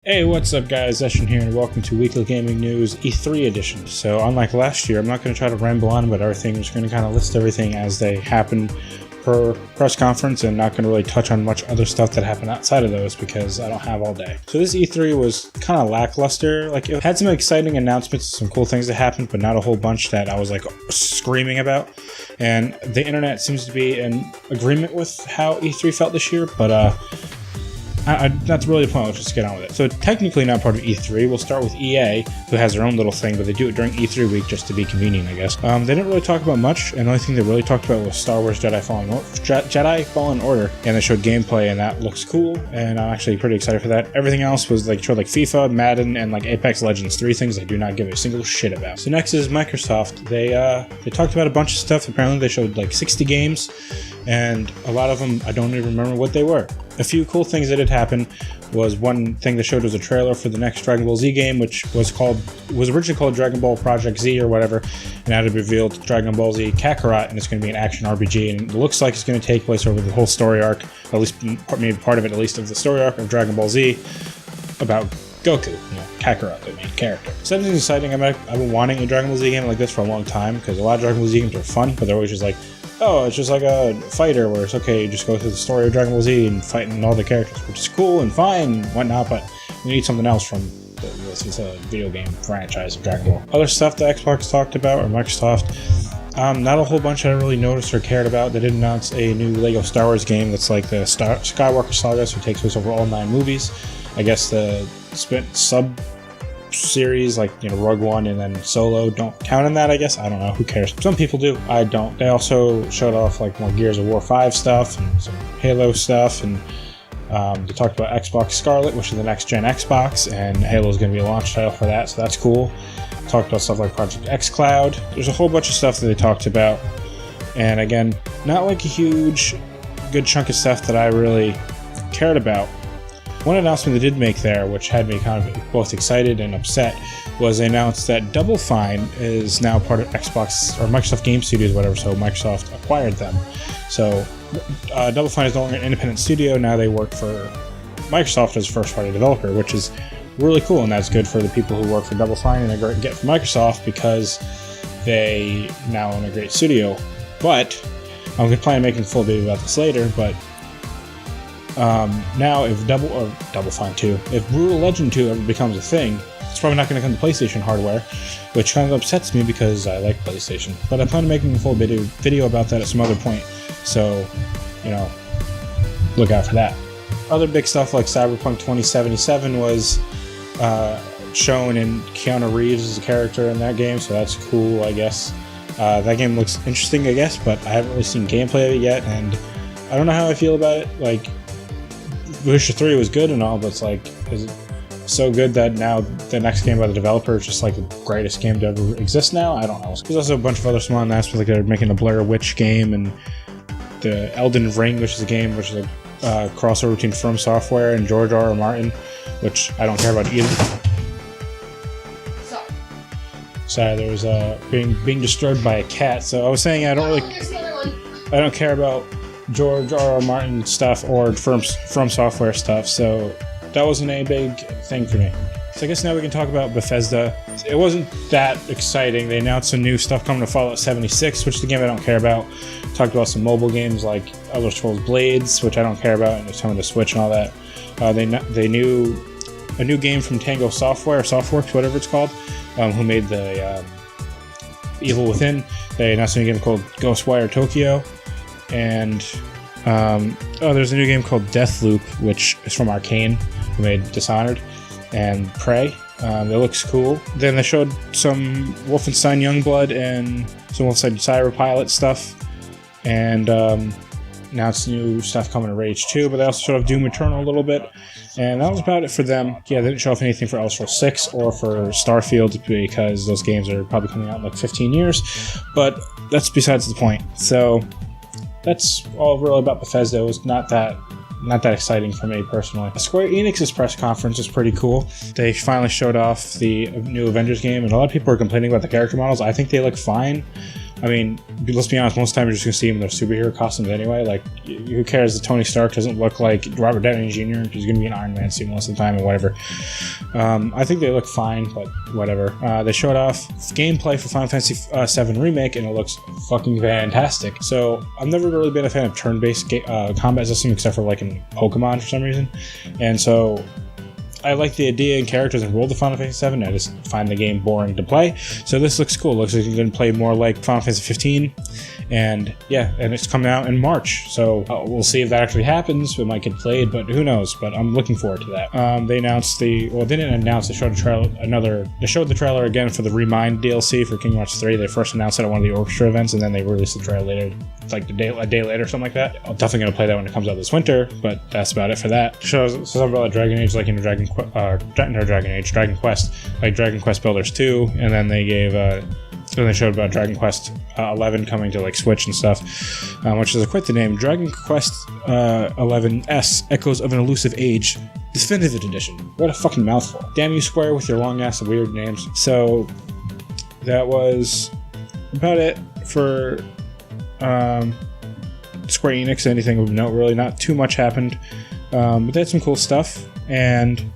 Hey, what's up guys, Eshin here and welcome to Weekly Gaming News E3 edition. So unlike last year, I'm not going to try to ramble on about everything. I'm just going to kind of list everything as they happen per press conference and not going to really touch on much other stuff that happened outside of those because I don't have all day. So this E3 was kind of lackluster. Like, it had some exciting announcements, some cool things that happened, but not a whole bunch that I was like screaming about. And the internet seems to be in agreement with how E3 felt this year, but that's really the point. Let's just get on with it. So technically not part of E3. We'll start with EA, who has their own little thing, but they do it during E3 week just to be convenient, I guess. They didn't really talk about much, and the only thing they really talked about was Star Wars Jedi Fallen Order, and they showed gameplay, and that looks cool, and I'm actually pretty excited for that. Everything else was like showed like FIFA, Madden, and like Apex Legends, three things I do not give a single shit about. So next is Microsoft. They talked about a bunch of stuff. Apparently they showed like 60 games, and a lot of them I don't even remember what they were. A few cool things that did happen was one thing they showed was a trailer for the next Dragon Ball Z game, which was originally called Dragon Ball Project Z or whatever, and now it revealed Dragon Ball Z Kakarot, and it's going to be an action RPG, and it looks like it's going to take place over the whole story arc, at least maybe part of it, at least of the story arc of Dragon Ball Z, about Goku, Kakarot, the main character. Something exciting. I've been wanting a Dragon Ball Z game like this for a long time, because a lot of Dragon Ball Z games are fun, but they're always just like, oh, it's just like a fighter where it's okay, you just go through the story of Dragon Ball Z and fighting all the characters, which is cool and fine and whatnot, but we need something else from this video game franchise of Dragon Ball. Other stuff that Xbox talked about, or Microsoft, not a whole bunch I really noticed or cared about. They did announce a new Lego Star Wars game that's like the Skywalker Saga, so it takes place over all 9 movies. I guess the sub-series, like, Rogue One and then Solo, don't count in that, I guess. I don't know, who cares? Some people do, I don't. They also showed off like more Gears of War 5 stuff and some Halo stuff, and they talked about Xbox Scarlet, which is the next gen Xbox, and Halo is going to be a launch title for that, so that's cool. Talked about stuff like Project xCloud. There's a whole bunch of stuff that they talked about, and again, not like a huge good chunk of stuff that I really cared about. One announcement they did make there, which had me kind of both excited and upset, was they announced that Double Fine is now part of Xbox or Microsoft Game Studios, whatever, so Microsoft acquired them. So Double Fine is no longer an independent studio, now they work for Microsoft as a first-party developer, which is really cool, and that's good for the people who work for Double Fine and a great get for Microsoft because they now own a great studio. But I'm going to plan on making a full video about this later, but now if Double Fine 2, if Brutal Legend 2 ever becomes a thing, it's probably not going to come to PlayStation hardware, which kind of upsets me because I like PlayStation. But I plan on making a full video about that at some other point, so, look out for that. Other big stuff like Cyberpunk 2077 was shown, and Keanu Reeves is a character in that game, so that's cool, I guess. That game looks interesting, I guess, but I haven't really seen gameplay of it yet, and I don't know how I feel about it. Like, Witcher 3 was good and all, but it's like, is it so good that now the next game by the developer is just like the greatest game to ever exist now? I don't know. There's also a bunch of other small announcements, like they're making a Blair Witch game, and the Elden Ring, which is a game which is a crossover between From Software and George R.R. Martin, which I don't care about either. Sorry, there was being disturbed by a cat. So I was saying I don't care about George R.R. Martin stuff or From Software stuff, so that wasn't a big thing for me. So I guess now we can talk about Bethesda. It wasn't that exciting. They announced some new stuff coming to Fallout 76, which is the game I don't care about. Talked about some mobile games like Elder Scrolls Blades, which I don't care about, and it's coming to Switch and all that. They knew a new game from Tango Software, or Softworks, whatever it's called, who made the Evil Within. They announced a new game called Ghostwire Tokyo. And there's a new game called Deathloop, which is from Arcane, who made Dishonored and Prey. It looks cool. Then they showed some Wolfenstein Youngblood and some Wolfenstein Cyberpilot stuff, and announced new stuff coming to Rage 2, but they also showed off Doom Eternal a little bit, and that was about it for them. Yeah, they didn't show off anything for Elder Scrolls 6 or for Starfield because those games are probably coming out in like 15 years, but that's besides the point. So that's all really about Bethesda. It was not that exciting for me personally. Square Enix's press conference was pretty cool. They finally showed off the new Avengers game, and a lot of people are complaining about the character models. I think they look fine. I mean, let's be honest, most of the time you're just going to see them in their superhero costumes anyway. Like, who cares that Tony Stark doesn't look like Robert Downey Jr.? He's going to be an Iron Man suit most of the time and whatever. I think they look fine, but whatever. They showed off gameplay for Final Fantasy VII Remake, and it looks fucking fantastic. So, I've never really been a fan of turn-based combat system, except for like in Pokemon for some reason. And so, I like the idea and characters involved in Final Fantasy VII. I just find the game boring to play. So this looks cool. Looks like you're going to play more like Final Fantasy 15. And yeah, and it's coming out in March. So we'll see if that actually happens. It might get played, but who knows? But I'm looking forward to that. They announced they didn't announce, they showed they showed the trailer again for the Remind DLC for Kingdom Hearts 3. They first announced it at one of the orchestra events, and then they released the trailer later, like a day later, something like that. I'm definitely going to play that when it comes out this winter, but that's about it for that. Shows something about Dragon Age, like in Dragon Quest, like Dragon Quest Builders 2, and then they gave then they showed about Dragon Quest 11 coming to like Switch and stuff, which is quite the name. Dragon Quest 11S Echoes of an Elusive Age Definitive Edition. What a fucking mouthful. Damn you, Square, with your long ass and weird names. So that was about it for Square Enix. Anything of note, really. Not too much happened, but they had some cool stuff, and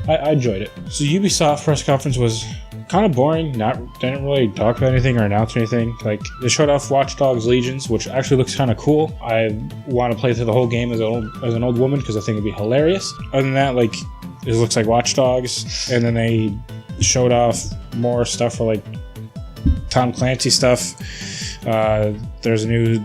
I enjoyed it. So Ubisoft press conference was kind of boring. Didn't really talk about anything or announce anything. Like, they showed off Watch Dogs Legions, which actually looks kind of cool. I want to play through the whole game as an old woman because I think it'd be hilarious. Other than that, like, it looks like Watch Dogs, and then they showed off more stuff for like Tom Clancy stuff. There's a new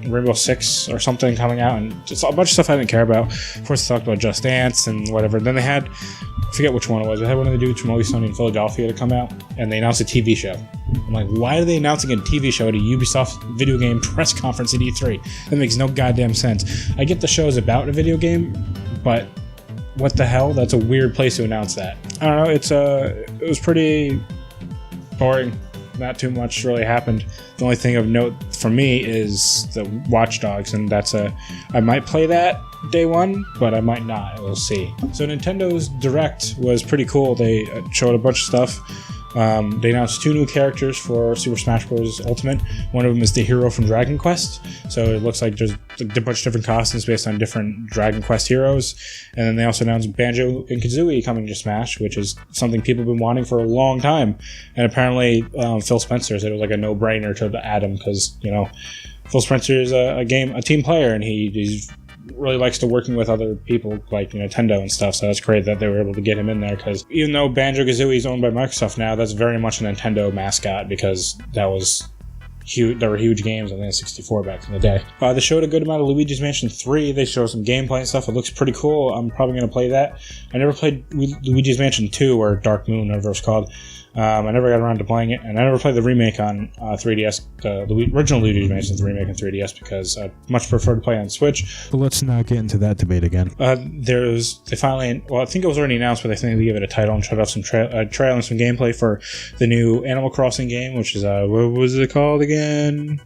Rainbow Six or something coming out, and just a bunch of stuff I didn't care about. Of course, they talked about Just Dance and whatever. Then they had, I forget which one it was. They had one of the dudes from Always Sunny in Philadelphia to come out, and they announced a TV show. I'm like, why are they announcing a TV show at a Ubisoft video game press conference at E3? That makes no goddamn sense. I get the show is about a video game, but what the hell? That's a weird place to announce that. I don't know. It was pretty boring. Not too much really happened. The only thing of note for me is the Watch Dogs, and I might play that day one, but I might not. We'll see. So Nintendo's Direct was pretty cool. They showed a bunch of stuff. They announced 2 new characters for Super Smash Bros. Ultimate. One of them is the hero from Dragon Quest. So it looks like there's a bunch of different costumes based on different Dragon Quest heroes. And then they also announced Banjo and Kazooie coming to Smash, which is something people have been wanting for a long time. And apparently Phil Spencer said it was like a no-brainer to add him because, Phil Spencer is a team player, and he's really likes to working with other people like Nintendo and stuff, so that's great that they were able to get him in there, because even though Banjo-Kazooie is owned by Microsoft now, that's very much a Nintendo mascot, because that was huge. There were huge games on the N64 back in the day. They showed a good amount of Luigi's Mansion 3. They showed some gameplay and stuff. It looks pretty cool. I'm probably going to play that. I never played Luigi's Mansion 2 or Dark Moon, whatever it's called. I never got around to playing it, and I never played the remake on 3DS, the original Luigi's Mansion remake on 3DS, because I much prefer to play on Switch. But let's not get into that debate again. I think it was already announced, but I think they gave it a title and showed off some trailer and some gameplay for the new Animal Crossing game, which is, what was it called again?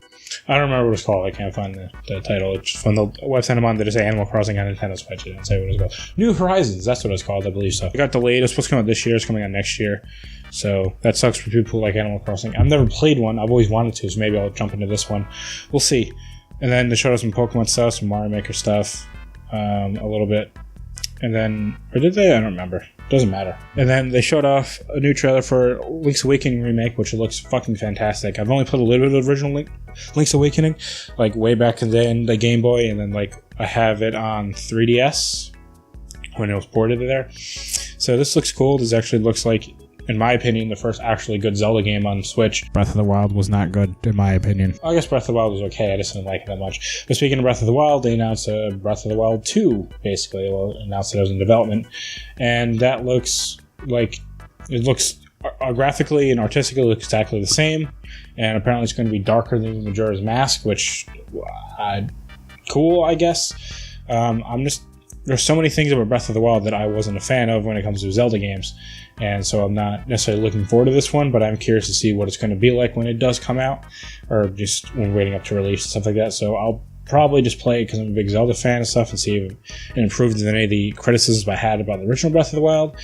I don't remember what it's called. I can't find the title. It's from the website I'm on. They just say Animal Crossing on Nintendo Switch. It didn't say what it was called. New Horizons, that's what it's called, I believe so. It got delayed. It was supposed to come out this year. It's coming out next year. So that sucks for people who like Animal Crossing. I've never played one. I've always wanted to, so maybe I'll jump into this one. We'll see. And then they showed us some Pokemon stuff, some Mario Maker stuff, a little bit. And then, or did they? I don't remember. Doesn't matter. And then they showed off a new trailer for Link's Awakening remake, which looks fucking fantastic. I've only played a little bit of the original Link's Awakening, like way back in the Game Boy, and then like I have it on 3DS when it was ported to there. So this looks cool. This actually looks like, in my opinion, the first actually good Zelda game on Switch. Breath of the Wild was not good, in my opinion. I guess Breath of the Wild was okay. I just didn't like it that much. But speaking of Breath of the Wild, they announced Breath of the Wild 2, basically. Well, announced that it was in development. And that looks like, it looks graphically and artistically looks exactly the same. And apparently it's going to be darker than Majora's Mask, which, cool, I guess. There's so many things about Breath of the Wild that I wasn't a fan of when it comes to Zelda games, and so I'm not necessarily looking forward to this one, but I'm curious to see what it's going to be like when it does come out, or just when waiting up to release and stuff like that. So I'll probably just play it because I'm a big Zelda fan and stuff, and see if it improves any of the criticisms I had about the original Breath of the Wild.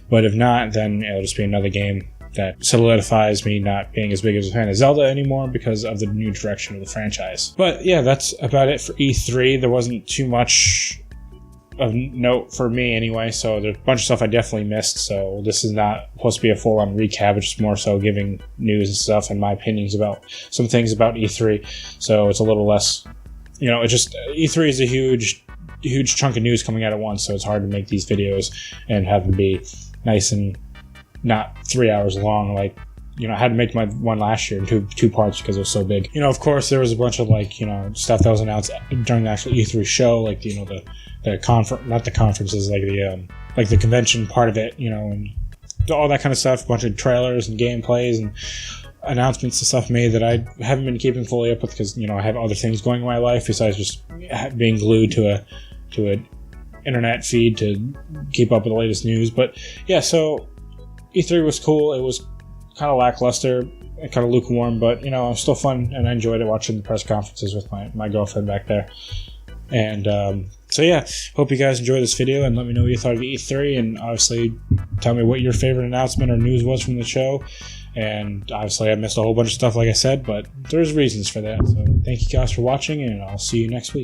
But if not, then it'll just be another game that solidifies me not being as big of a fan of Zelda anymore because of the new direction of the franchise. But yeah, that's about it for E3. There wasn't too much of note for me anyway, so there's a bunch of stuff I definitely missed, so this is not supposed to be a full-on recap. It's just more so giving news and stuff and my opinions about some things about E3, so it's a little less, it's just E3 is a huge chunk of news coming out at once, so it's hard to make these videos and have them be nice and not 3 hours long. Like, I had to make my one last year in two parts because it was so big. Of course, there was a bunch of stuff that was announced during the actual E3 show, like the conference, not the conferences, like the convention part of it, and all that kind of stuff. A bunch of trailers and gameplays and announcements and stuff made that I haven't been keeping fully up with because I have other things going in my life besides just being glued to an internet feed to keep up with the latest news. But yeah, so E3 was cool. It was kind of lackluster and kind of lukewarm, but it was still fun, and I enjoyed it watching the press conferences with my girlfriend back there. And so yeah, hope you guys enjoyed this video, and let me know what you thought of E3, and obviously tell me what your favorite announcement or news was from the show. And obviously I missed a whole bunch of stuff, like I said, but there's reasons for that. So thank you guys for watching, and I'll see you next week.